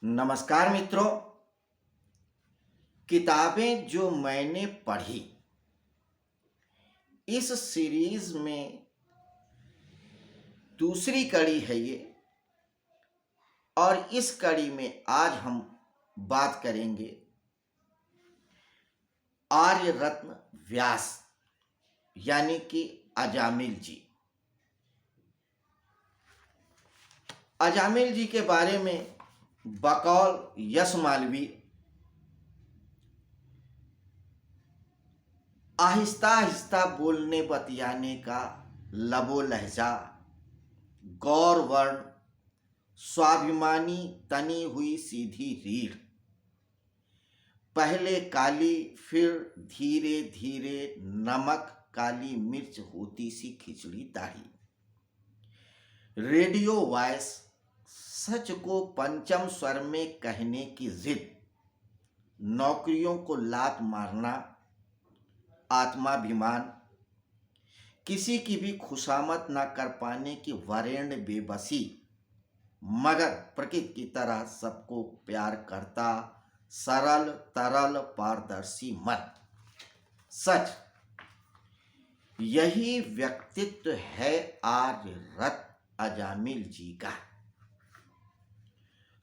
नमस्कार मित्रों। किताबें जो मैंने पढ़ी, इस सीरीज में दूसरी कड़ी है ये। और इस कड़ी में आज हम बात करेंगे आर्य रत्न व्यास यानी कि अजामिल जी। अजामिल जी के बारे में बकौल यश मालवी आहिस्ता आहिस्ता बोलने बतियाने का लबो लहजा, गौर वर्ण, स्वाभिमानी तनी हुई सीधी रीढ़, पहले काली फिर धीरे धीरे नमक काली मिर्च होती सी खिचड़ी दाढ़ी, रेडियो वॉइस, सच को पंचम स्वर में कहने की जिद, नौकरियों को लात मारना, आत्माभिमान, किसी की भी खुशामद न कर पाने की वरेण्य बेबसी, मगर प्रकृति की तरह सबको प्यार करता, सरल तरल पारदर्शी मन। सच, यही व्यक्तित्व है आर्य रत्न अजामिल जी का,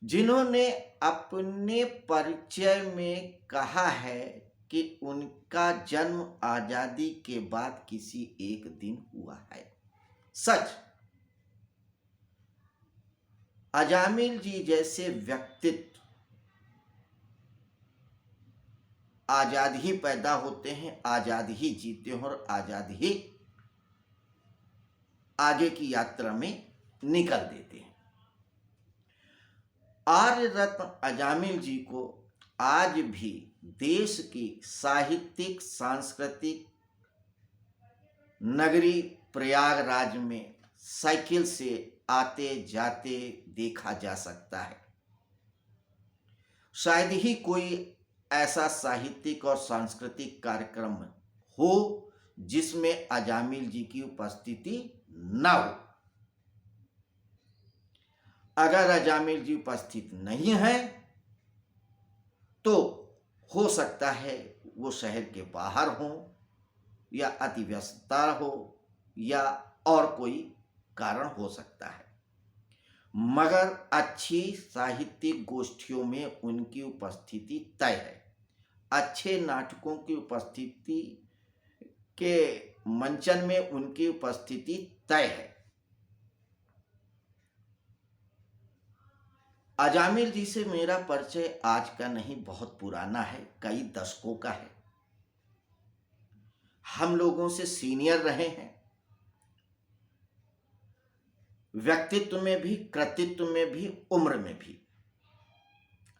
जिन्होंने अपने परिचय में कहा है कि उनका जन्म आजादी के बाद किसी एक दिन हुआ है। सच, अजामिल जी जैसे व्यक्तित्व आजाद ही पैदा होते हैं, आजाद ही जीते हैं और आजाद ही आगे की यात्रा में निकल देते हैं। आर्य रत्न अजामिल जी को आज भी देश की साहित्यिक सांस्कृतिक नगरी प्रयागराज में साइकिल से आते जाते देखा जा सकता है। शायद ही कोई ऐसा साहित्यिक और सांस्कृतिक कार्यक्रम हो जिसमें अजामिल जी की उपस्थिति न हो। अगर अजामिल जी उपस्थित नहीं है तो हो सकता है वो शहर के बाहर हो या अति व्यस्तता हो या और कोई कारण हो सकता है, मगर अच्छी साहित्यिक गोष्ठियों में उनकी उपस्थिति तय है। अच्छे नाटकों की उपस्थिति के मंचन में उनकी उपस्थिति तय है। अजामिल जी से मेरा परिचय आज का नहीं, बहुत पुराना है, कई दशकों का है। हम लोगों से सीनियर रहे हैं, व्यक्तित्व में भी, कृतित्व में भी, उम्र में भी।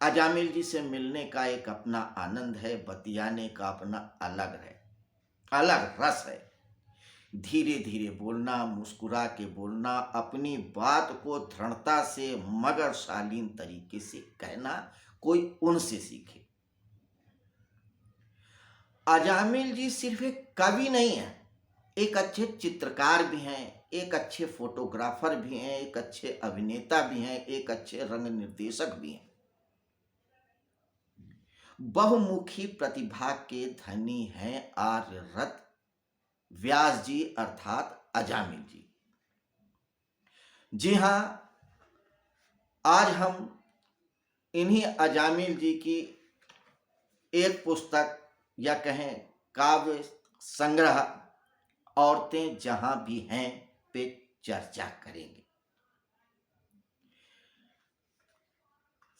अजामिल जी से मिलने का एक अपना आनंद है, बतियाने का अपना अलग रस है। धीरे धीरे बोलना, मुस्कुरा के बोलना, अपनी बात को दृढ़ता से मगर शालीन तरीके से कहना, कोई उनसे सीखे। अजामिल जी सिर्फ एक कवि नहीं है, एक अच्छे चित्रकार भी हैं, एक अच्छे फोटोग्राफर भी हैं, एक अच्छे अभिनेता भी हैं, एक अच्छे रंग निर्देशक भी हैं। बहुमुखी प्रतिभा के धनी हैं आर्य रत्न व्यास जी अर्थात अजामिल जी। जी हां, आज हम इन्हीं अजामिल जी की एक पुस्तक या कहें काव्य संग्रह औरतें जहां भी हैं पे चर्चा करेंगे।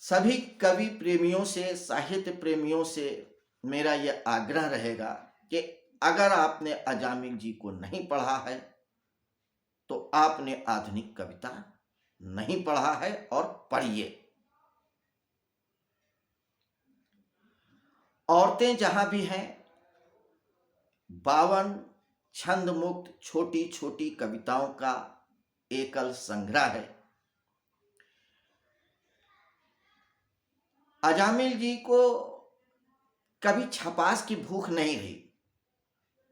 सभी कवि प्रेमियों से, साहित्य प्रेमियों से मेरा यह आग्रह रहेगा कि अगर आपने अजामिल जी को नहीं पढ़ा है तो आपने आधुनिक कविता नहीं पढ़ा है, और पढ़िए। औरतें जहां भी हैं 52 छंद मुक्त छोटी छोटी कविताओं का एकल संग्रह है। अजामिल जी को कभी छपास की भूख नहीं रही,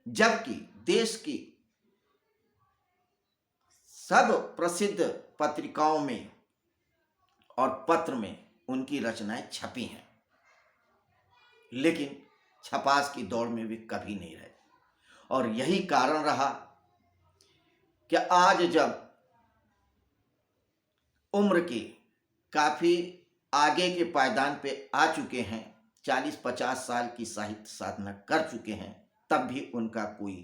जबकि देश की सब प्रसिद्ध पत्रिकाओं में और पत्र में उनकी रचनाएं छपी हैं, लेकिन छपास की दौड़ में वे कभी नहीं रहे। और यही कारण रहा कि आज जब उम्र के काफी आगे के पायदान पे आ चुके हैं, 40-50 साल की साहित्य साधना कर चुके हैं, तब भी उनका कोई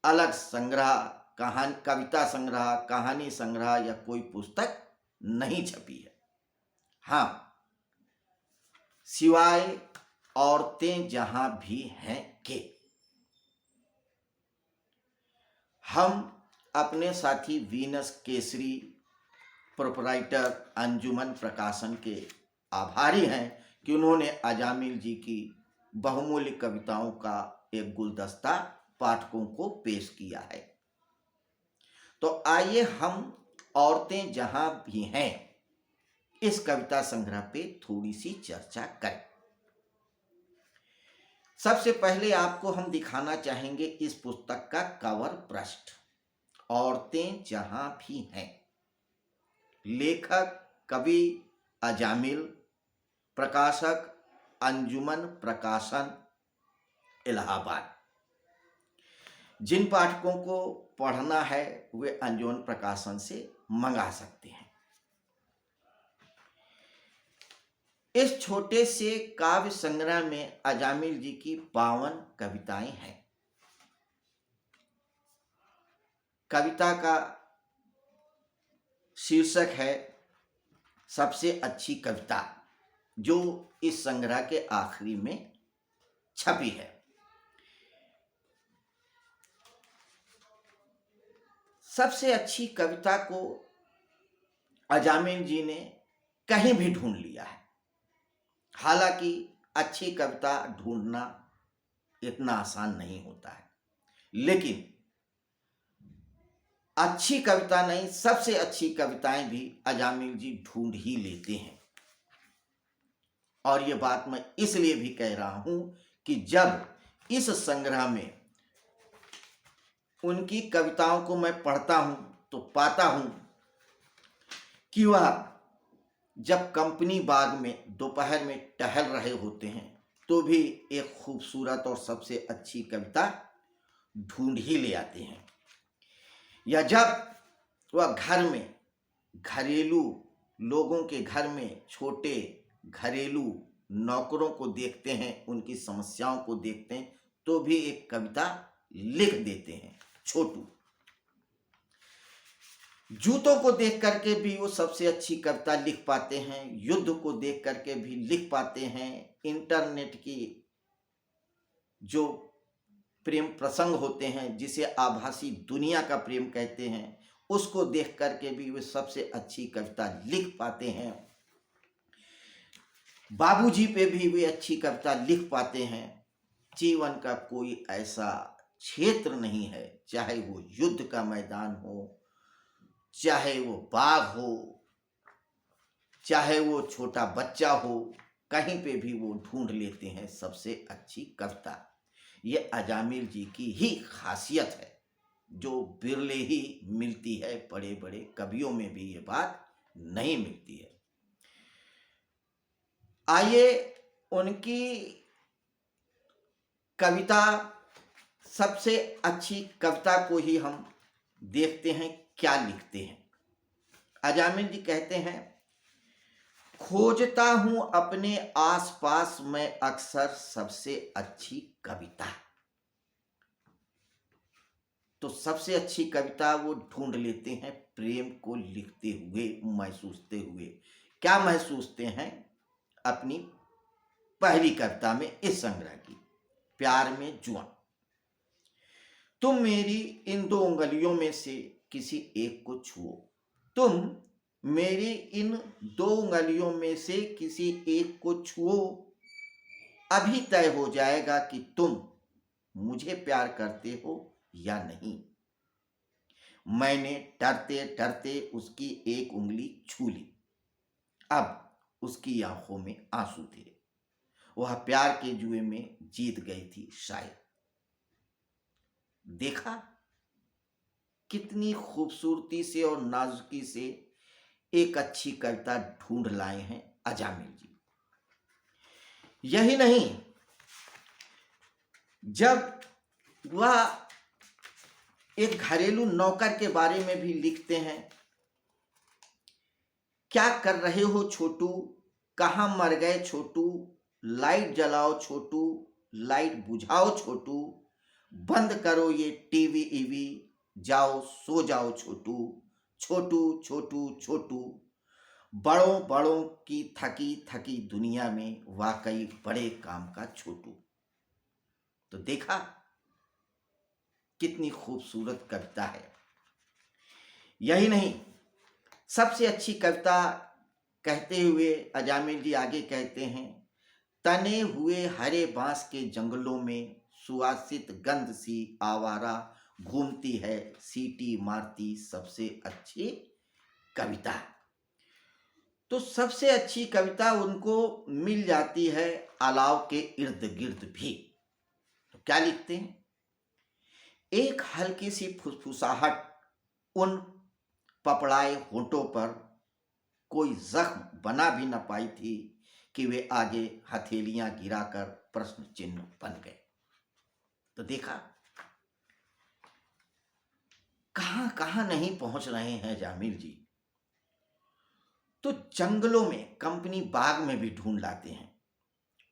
अलग संग्रह, कहानी, कविता संग्रह, कहानी संग्रह या कोई पुस्तक नहीं छपी है। हाँ, सिवाय औरतें जहां भी हैं के। हम अपने साथी वीनस केसरी प्रोपराइटर अंजुमन प्रकाशन के आभारी हैं कि उन्होंने अजामिल जी की बहुमूल्य कविताओं का एक गुलदस्ता पाठकों को पेश किया है। तो आइए हम औरतें जहां भी हैं इस कविता संग्रह पे थोड़ी सी चर्चा करें। सबसे पहले आपको हम दिखाना चाहेंगे इस पुस्तक का कवर पृष्ठ। औरतें जहां भी हैं, लेखक कवि अजामिल, प्रकाशक अंजुमन प्रकाशन इलाहाबाद। जिन पाठकों को पढ़ना है वे अंजुमन प्रकाशन से मंगा सकते हैं। इस छोटे से काव्य संग्रह में अजामिल जी की 52 कविताएं हैं। कविता का शीर्षक है सबसे अच्छी कविता, जो इस संग्रह के आखिरी में छपी है। सबसे अच्छी कविता को अजामिल जी ने कहीं भी ढूंढ लिया है। हालांकि अच्छी कविता ढूंढना इतना आसान नहीं होता है, लेकिन अच्छी कविता नहीं, सबसे अच्छी कविताएं भी अजामिल जी ढूंढ ही लेते हैं। और ये बात मैं इसलिए भी कह रहा हूं कि जब इस संग्रह में उनकी कविताओं को मैं पढ़ता हूं तो पाता हूं कि वह जब कंपनी बाग में दोपहर में टहल रहे होते हैं तो भी एक खूबसूरत और सबसे अच्छी कविता ढूंढ ही ले आते हैं। या जब वह घर में घरेलू लोगों के घर में छोटे घरेलू नौकरों को देखते हैं, उनकी समस्याओं को देखते हैं, तो भी एक कविता लिख देते हैं। छोटू जूतों को देख करके भी वो सबसे अच्छी कविता लिख पाते हैं, युद्ध को देख करके भी लिख पाते हैं, इंटरनेट की जो प्रेम प्रसंग होते हैं जिसे आभासी दुनिया का प्रेम कहते हैं, उसको देख करके भी वे सबसे अच्छी कविता लिख पाते हैं। बाबूजी पे भी वे अच्छी कविता लिख पाते हैं। जीवन का कोई ऐसा क्षेत्र नहीं है, चाहे वो युद्ध का मैदान हो, चाहे वो बाग हो, चाहे वो छोटा बच्चा हो, कहीं पे भी वो ढूंढ लेते हैं सबसे अच्छी कविता। ये अजामिल जी की ही खासियत है, जो बिरले ही मिलती है। बड़े बड़े कवियों में भी ये बात नहीं मिलती है। आइए उनकी कविता, सबसे अच्छी कविता को ही हम देखते हैं क्या लिखते हैं। अजामिल जी कहते हैं, खोजता हूं अपने आसपास मैं अक्सर सबसे अच्छी कविता। तो सबसे अच्छी कविता वो ढूंढ लेते हैं प्रेम को लिखते हुए, महसूसते हुए। क्या महसूसते हैं? अपनी पहली कविता में इस संग्रह की, प्यार में जुआ। तुम मेरी इन 2 उंगलियों में से किसी एक को छुओ, तुम मेरी इन 2 उंगलियों में से किसी एक को छुओ, अभी तय हो जाएगा कि तुम मुझे प्यार करते हो या नहीं। मैंने डरते डरते उसकी एक उंगली छू ली, अब उसकी आंखों में आंसू थे। वह प्यार के जुए में जीत गई थी शायद। देखा कितनी खूबसूरती से और नाजुकी से एक अच्छी कविता ढूंढ लाए हैं अजामिल जी। यही नहीं, जब वह एक घरेलू नौकर के बारे में भी लिखते हैं, क्या कर रहे हो छोटू, कहाँ मर गए छोटू, लाइट जलाओ छोटू, लाइट बुझाओ छोटू, बंद करो ये टीवी ईवी, जाओ सो जाओ छोटू, छोटू छोटू छोटू, बड़ों बड़ों की थकी थकी दुनिया में वाकई बड़े काम का छोटू। तो देखा कितनी खूबसूरत कविता है। यही नहीं, सबसे अच्छी कविता कहते हुए अजामिल जी आगे कहते हैं, तने हुए हरे बांस के जंगलों में सुवासित गंध सी आवारा घूमती है, सीटी मारती सबसे अच्छी कविता। तो सबसे अच्छी कविता उनको मिल जाती है अलाव के इर्द गिर्द भी। तो क्या लिखते हैं, एक हल्की सी फुसफुसाहट उन पपड़ाए होठों पर कोई जख्म बना भी न पाई थी कि वे आगे हथेलियां गिराकर प्रश्न चिन्ह बन गए। तो देखा कहां कहां नहीं पहुंच रहे हैं जामिल जी। तो जंगलों में, कंपनी बाग में भी ढूंढ लाते हैं,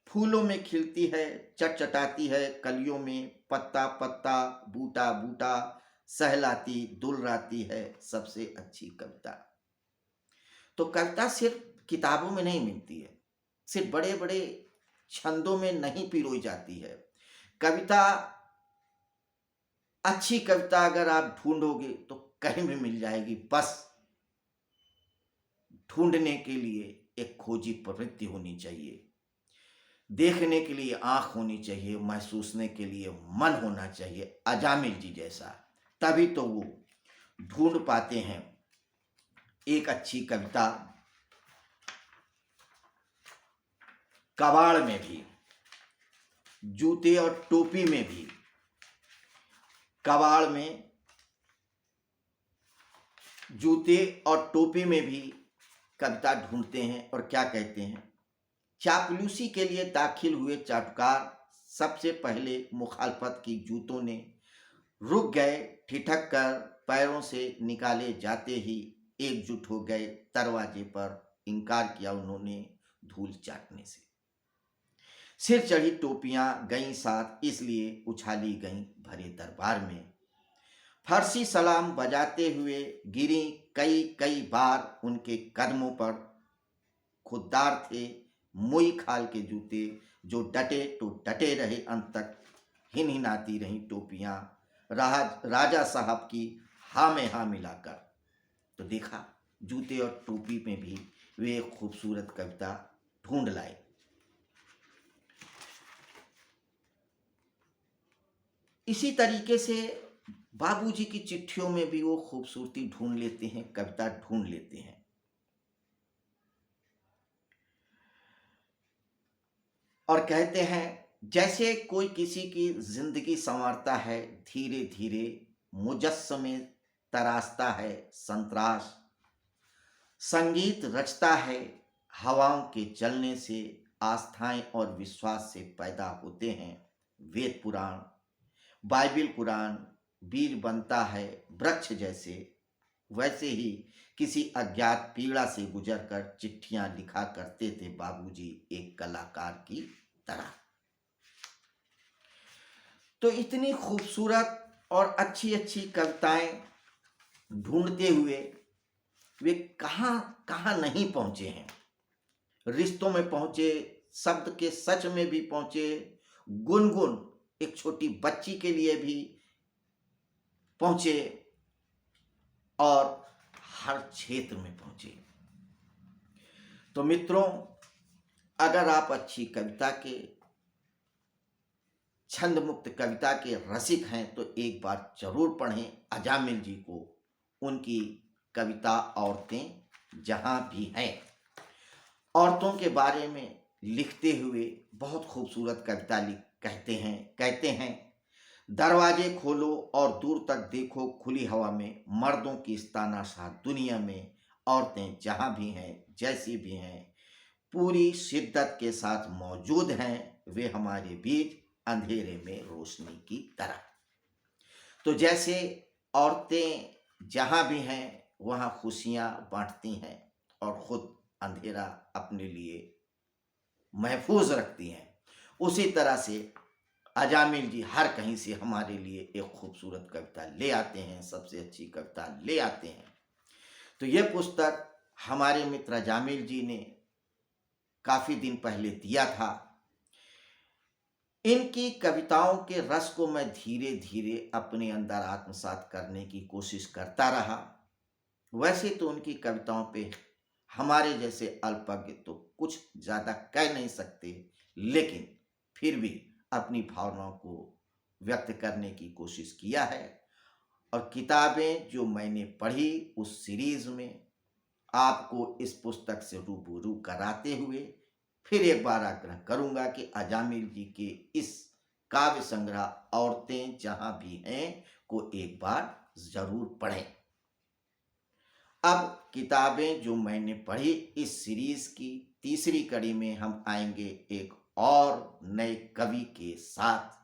फूलों में खिलती है, चटचटाती है कलियों में, पत्ता पत्ता बूटा बूटा सहलाती दुलराती है सबसे अच्छी कविता। तो कविता सिर्फ किताबों में नहीं मिलती है, सिर्फ बड़े बड़े छंदों में नहीं पिरोई जाती है। कविता, अच्छी कविता अगर आप ढूंढोगे तो कहीं भी मिल जाएगी, बस ढूंढने के लिए एक खोजी प्रवृत्ति होनी चाहिए, देखने के लिए आंख होनी चाहिए, महसूसने के लिए मन होना चाहिए अजामिल जी जैसा, तभी तो वो ढूंढ पाते हैं एक अच्छी कविता। कबाड़ में भी, जूते और टोपी में भी, कबाड़ में, जूते और टोपी में भी कविता ढूंढते हैं। और क्या कहते हैं, चापलूसी के लिए दाखिल हुए चाटुकार सबसे पहले मुखालफत की जूतों ने, रुक गए ठिठक कर, पैरों से निकाले जाते ही एकजुट हो गए दरवाजे पर, इनकार किया उन्होंने धूल चाटने से। सिर चढ़ी टोपियां गईं साथ इसलिए उछाली गईं भरे दरबार में, फर्सी सलाम बजाते हुए गिरी कई कई बार उनके कदमों पर, खुददार थे मुई खाल के जूते जो डटे तो डटे रहे अंत तक, हिनहिनाती रही टोपियां राजा साहब की हाँ में हाँ मिलाकर। तो देखा जूते और टोपी में भी वे एक खूबसूरत कविता ढूंढ लाए। इसी तरीके से बाबूजी की चिट्ठियों में भी वो खूबसूरती ढूंढ लेते हैं, कविता ढूंढ लेते हैं। और कहते हैं, जैसे कोई किसी की जिंदगी संवारता है, धीरे धीरे मुजस्समे तराशता है संतराश, संगीत रचता है हवाओं के चलने से, आस्थाएं और विश्वास से पैदा होते हैं वेद पुराण, बाइबिल कुरान, बीज बनता है वृक्ष जैसे, वैसे ही किसी अज्ञात पीड़ा से गुजरकर चिट्ठियां लिखा करते थे बाबूजी एक कलाकार की तरह। तो इतनी खूबसूरत और अच्छी अच्छी कविताएं ढूंढते हुए वे कहां कहां नहीं पहुंचे हैं। रिश्तों में पहुंचे, शब्द के सच में भी पहुंचे, गुनगुन एक छोटी बच्ची के लिए भी पहुंचे, और हर क्षेत्र में पहुंचे। तो मित्रों, अगर आप अच्छी कविता के, छंद मुक्त कविता के रसिक हैं तो एक बार जरूर पढ़ें अजामिल जी को, उनकी कविता औरतें जहां भी हैं। औरतों के बारे में लिखते हुए बहुत खूबसूरत कविता कहते हैं, दरवाजे खोलो और दूर तक देखो खुली हवा में, मर्दों की इस तानाशाह दुनिया में औरतें जहां भी हैं जैसी भी हैं, पूरी शिद्दत के साथ मौजूद हैं, वे हमारे बीच अंधेरे में रोशनी की तरह। तो जैसे औरतें जहाँ भी हैं वहाँ खुशियाँ बांटती हैं और खुद अंधेरा अपने लिए महफूज रखती हैं, उसी तरह से अजामिल जी हर कहीं से हमारे लिए एक खूबसूरत कविता ले आते हैं, सबसे अच्छी कविता ले आते हैं। तो ये पुस्तक हमारे मित्र अजामिल जी ने काफ़ी दिन पहले दिया था। इनकी कविताओं के रस को मैं धीरे धीरे अपने अंदर आत्मसात करने की कोशिश करता रहा। वैसे तो उनकी कविताओं पे हमारे जैसे अल्पज्ञ तो कुछ ज़्यादा कह नहीं सकते, लेकिन फिर भी अपनी भावनाओं को व्यक्त करने की कोशिश किया है। और किताबें जो मैंने पढ़ी उस सीरीज में आपको इस पुस्तक से रूबरू कराते हुए फिर एक बार आग्रह करूंगा कि अजामिल जी के इस काव्य संग्रह औरतें जहां भी हैं को एक बार जरूर पढ़ें। अब किताबें जो मैंने पढ़ी इस सीरीज की तीसरी कड़ी में हम आएंगे एक और नए कवि के साथ।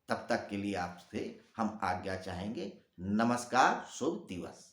तब तक के लिए आपसे हम आज्ञा चाहेंगे। नमस्कार, शुभ दिवस।